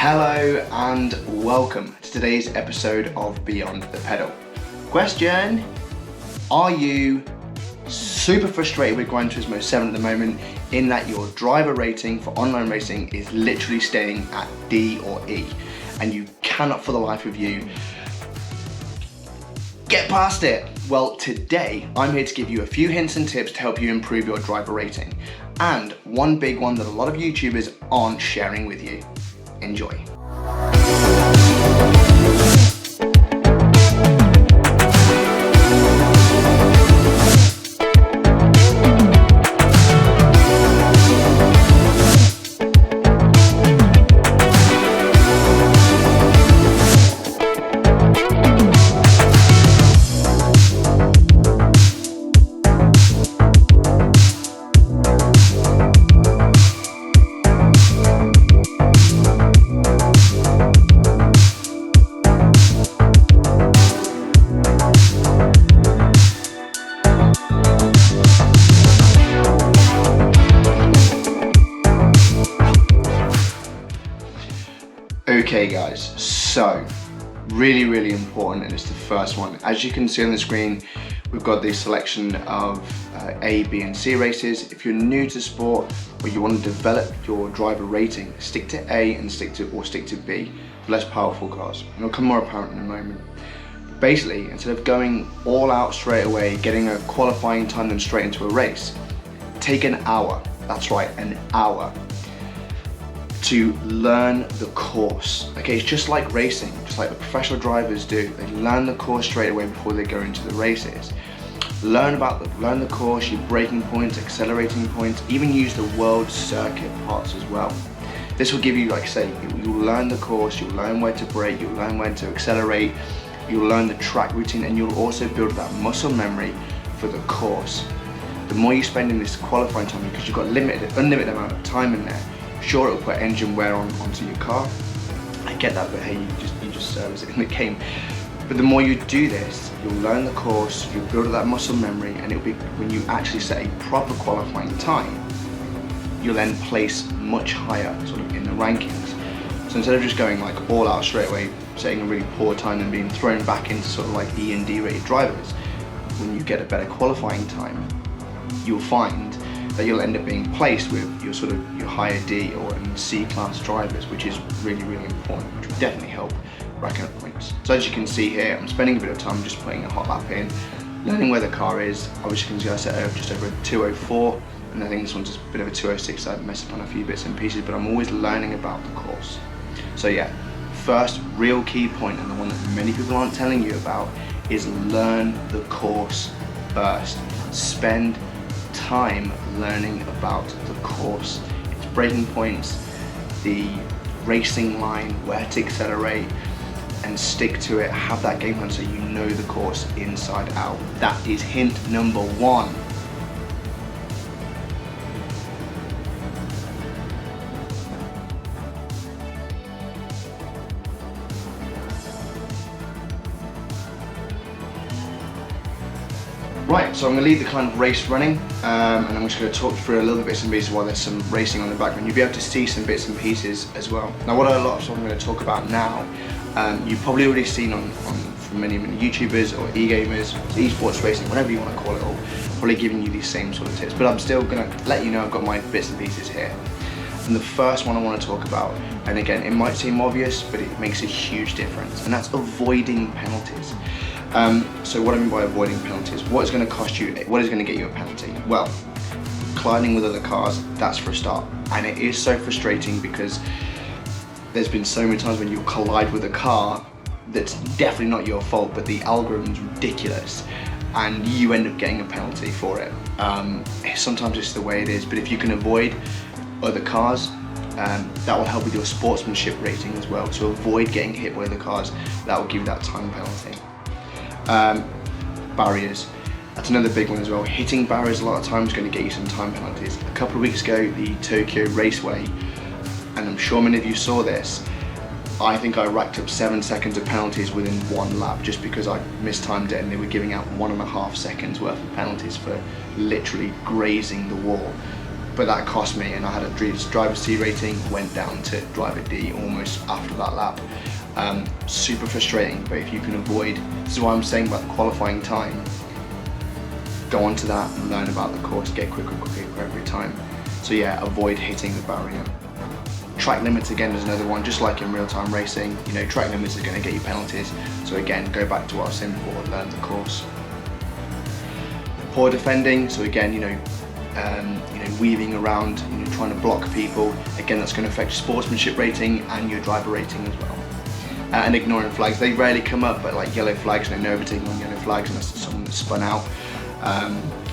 Hello and welcome to today's episode of Beyond the Pedal. Question: are you super frustrated with Gran Turismo 7 at the moment in that your driver rating for online racing is literally staying at D or E and you cannot for the life of you get past it? Well, today I'm here to give you a few hints and tips to help you improve your driver rating, and one big one that a lot of YouTubers aren't sharing with you. Enjoy. Okay guys, so really important, and it's the first one. As you can see on the screen, we've got the selection of A, B and C races. If you're new to sport or you want to develop your driver rating, stick to A and stick to B for less powerful cars, and it'll come more apparent in a moment. Basically, instead of going all out straight away, getting a qualifying time and straight into a race, take an hour, that's right, an hour, to learn the course. Okay, it's just like racing, just like the professional drivers do. They learn the course straight away before they go into the races. Learn the course, your braking points, accelerating points, even use the world circuit parts as well. This will give you, like I say, you'll learn the course, you'll learn where to brake, you'll learn when to accelerate, you'll learn the track routine, and you'll also build that muscle memory for the course. The more you spend in this qualifying time, because you've got unlimited amount of time in there, sure, it'll put engine wear onto your car. I get that, but hey, you just service it in the game. But the more you do this, you'll learn the course, you'll build that muscle memory, and it'll be when you actually set a proper qualifying time, you'll then place much higher sort of in the rankings. So instead of just going like all out straight away, setting a really poor time and being thrown back into sort of like E and D rated drivers, when you get a better qualifying time, you'll find that you'll end up being placed with your sort of your higher D or C class drivers, which is really important, which will definitely help racking up points. So as you can see here, I'm spending a bit of time just putting a hot lap in, learning where the car is. Obviously you can see I set it just over a 204, and I think this one's just a bit of a 206, so I've messed up on a few bits and pieces, but I'm always learning about the course. So yeah, first real key point, and the one that many people aren't telling you about, is learn the course first. Spend time learning about the course, its braking points, the racing line, where to accelerate, and stick to it. Have that game plan so you know the course inside out. That is hint number one. Right, so I'm going to leave the kind of race running, and I'm just going to talk through a little bits and pieces while there's some racing on the background. You'll be able to see some bits and pieces as well. Now, what I'm going to talk about now, you've probably already seen from many YouTubers or e-gamers, esports racing, whatever you want to call it all, probably giving you these same sort of tips, but I'm still going to let you know I've got my bits and pieces here. And the first one I want to talk about, and again, it might seem obvious, but it makes a huge difference, and that's avoiding penalties. So what I mean by avoiding penalties, what is going to cost you, what is going to get you a penalty? Well, colliding with other cars, that's for a start. And it is so frustrating because there's been so many times when you collide with a car that's definitely not your fault, but the algorithm's ridiculous and you end up getting a penalty for it. Sometimes it's the way it is, but if you can avoid other cars, that will help with your sportsmanship rating as well. To avoid getting hit by other cars, that will give you that time penalty. Barriers, that's another big one as well. Hitting barriers a lot of times is going to get you some time penalties. A couple of weeks ago, the Tokyo Raceway, and I'm sure many of you saw this, I think I racked up 7 seconds of penalties within one lap just because I mistimed it, and they were giving out 1.5 seconds worth of penalties for literally grazing the wall. but that cost me, and I had a driver C rating, went down to driver D almost after that lap. Super frustrating, but if you can avoid, this is why I'm saying about the qualifying time, go onto that and learn about the course, get quicker every time. So yeah, avoid hitting the barrier. Track limits again is another one, just like in real-time racing, you know, track limits are going to get you penalties. So again, go back to what I was saying before, learn the course. Poor defending, so again, weaving around, trying to block people. Again, that's going to affect your sportsmanship rating and your driver rating as well. And ignoring flags, they rarely come up, but like yellow flags, no overtaking on yellow flags unless it's someone that's spun out.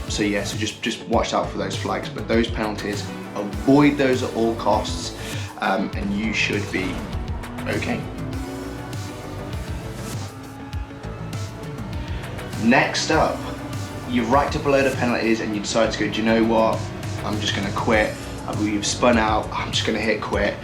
So yeah, so just watch out for those flags, but those penalties, avoid those at all costs, and you should be okay. Next up, you've racked up a load of penalties and you decide to go, do you know what, I'm just going to quit. You've spun out, I'm just going to hit quit.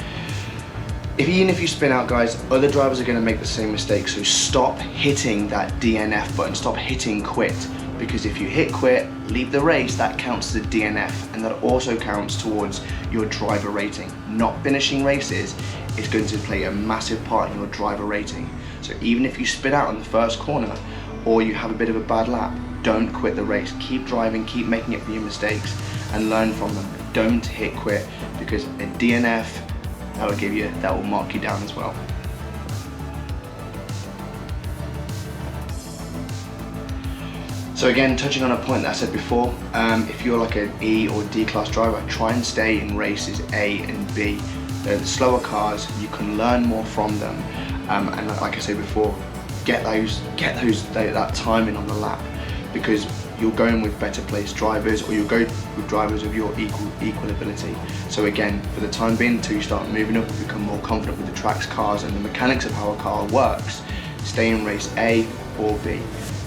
Even if you spin out, guys, other drivers are going to make the same mistake, so stop hitting that DNF button, stop hitting quit, because if you hit quit, leave the race, that counts as a DNF, and that also counts towards your driver rating. Not finishing races is going to play a massive part in your driver rating. So even if you spin out on the first corner, or you have a bit of a bad lap, don't quit the race. Keep driving, keep making up for your mistakes, and learn from them. Don't hit quit, because a DNF, that will mark you down as well. So again, touching on a point that I said before, if you're like an E or D class driver, try and stay in races A and B. They're the slower cars, you can learn more from them, and like I said before, get that timing on the lap, because you're going with better placed drivers, or you'll go with drivers of your equal ability. So again, for the time being, until you start moving up and become more confident with the tracks, cars, and the mechanics of how a car works, stay in race A or B.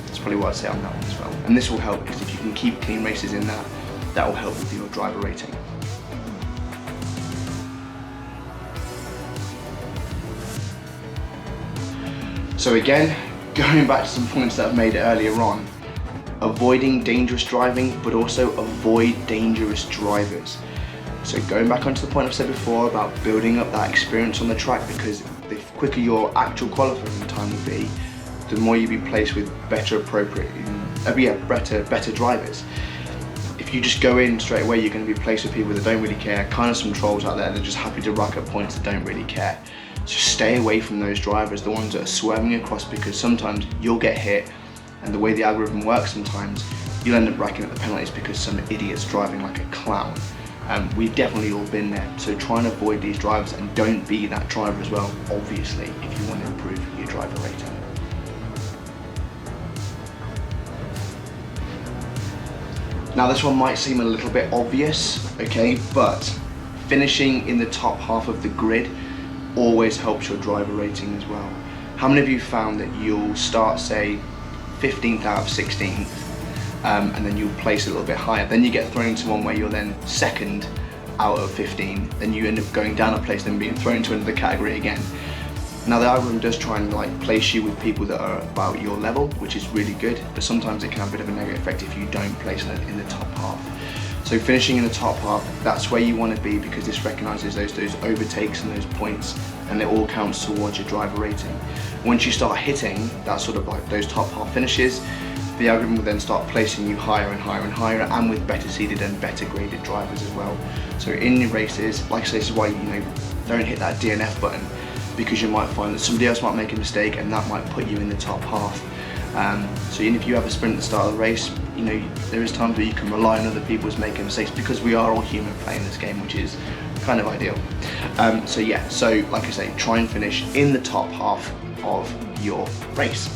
That's probably what I'd say on that one as well. And this will help, because if you can keep clean races in that will help with your driver rating. So again, going back to some points that I've made earlier on, avoiding dangerous driving, but also avoid dangerous drivers. So going back onto the point I've said before about building up that experience on the track, because the quicker your actual qualifying time will be, the more you'll be placed with better drivers. If you just go in straight away, you're going to be placed with people that don't really care, kind of some trolls out there that are just happy to rack up points that don't really care. So stay away from those drivers, the ones that are swerving across, because sometimes you'll get hit, and the way the algorithm works, sometimes you'll end up racking up the penalties because some idiot's driving like a clown. We've definitely all been there, so try and avoid these drivers, and don't be that driver as well, obviously, if you want to improve your driver rating. Now this one might seem a little bit obvious, okay, but finishing in the top half of the grid always helps your driver rating as well. How many of you found that you'll start, say, 15th out of 16th, and then you'll place a little bit higher, then you get thrown into one where you're then second out of 15, then you end up going down a place, then being thrown into another category again. Now the algorithm does try and like place you with people that are about your level, which is really good, but sometimes it can have a bit of a negative effect if you don't place in the top half. So finishing in the top half, that's where you want to be, because this recognises those overtakes and those points, and it all counts towards your driver rating. Once you start hitting that sort of like those top half finishes, the algorithm will then start placing you higher and higher and higher, and with better seeded and better graded drivers as well. So in your races, like I say, this is why don't hit that DNF button, because you might find that somebody else might make a mistake and that might put you in the top half. So even if you have a sprint at the start of the race, there is times where you can rely on other people's making mistakes, because we are all human playing this game, which is kind of ideal. So yeah, so like I say, try and finish in the top half of your race.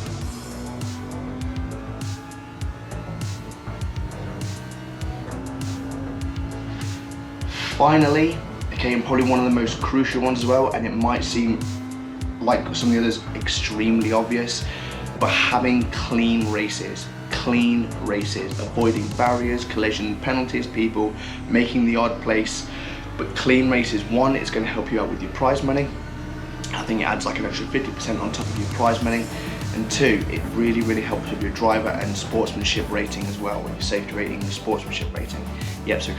Finally, okay, and probably one of the most crucial ones as well, and it might seem like some of the others extremely obvious, but having clean races, avoiding barriers, collision, penalties, people making the odd place. But clean races, one, it's going to help you out with your prize money. I think it adds like an extra 50% on top of your prize money. And two, it really, really helps with your driver and sportsmanship rating as well, with your safety rating and your sportsmanship rating. Yep, so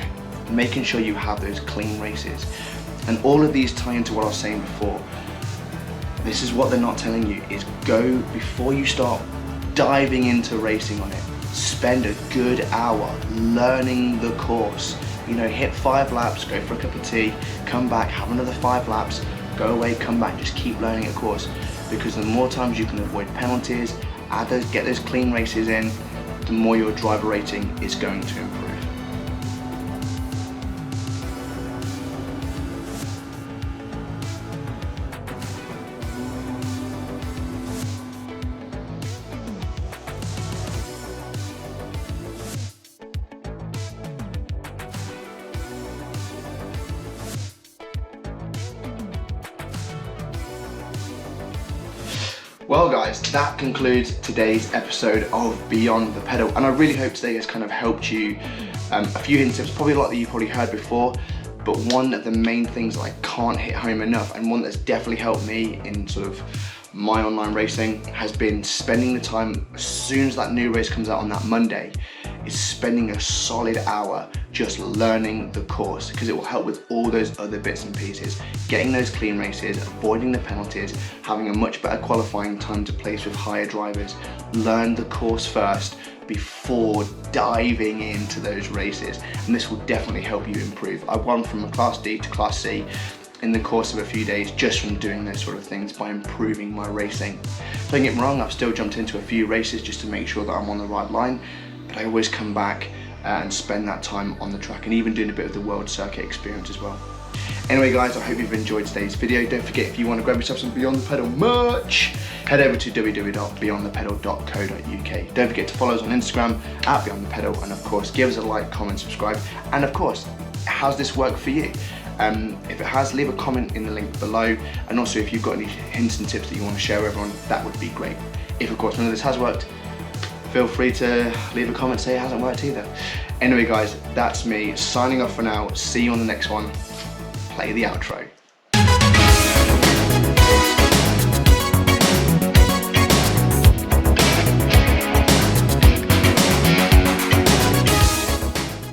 making sure you have those clean races. And all of these tie into what I was saying before. This is what they're not telling you, is go, before you start diving into racing on it, spend a good hour learning the course. You know, hit 5 laps, go for a cup of tea, come back, have another 5 laps, go away, come back, just keep learning a course. Because the more times you can avoid penalties, get those clean races in, the more your driver rating is going to improve. Well guys, that concludes today's episode of Beyond the Pedal, and I really hope today has kind of helped you. A few hints, tips, probably a lot that you've probably heard before, but one of the main things that I can't hit home enough, and one that's definitely helped me in sort of my online racing, has been spending the time as soon as that new race comes out on that Monday, is spending a solid hour just learning the course, because it will help with all those other bits and pieces. Getting those clean races, avoiding the penalties, having a much better qualifying time to place with higher drivers. Learn the course first before diving into those races, and this will definitely help you improve. I won from a Class D to Class C in the course of a few days just from doing those sort of things, by improving my racing. Don't get me wrong, I've still jumped into a few races just to make sure that I'm on the right line, but I always come back and spend that time on the track, and even doing a bit of the world circuit experience as well. Anyway guys, I hope you've enjoyed today's video. Don't forget, if you want to grab yourself some Beyond the Pedal merch, head over to www.beyondthepedal.co.uk. Don't forget to follow us on Instagram at Beyond the Pedal, and of course give us a like, comment, subscribe, and of course, how's this work for you? If it has, leave a comment in the link below, and also if you've got any hints and tips that you want to share with everyone, that would be great. If of course none of this has worked, feel free to leave a comment, say it hasn't worked either. Anyway guys, that's me signing off for now. See you on the next one. Play the outro.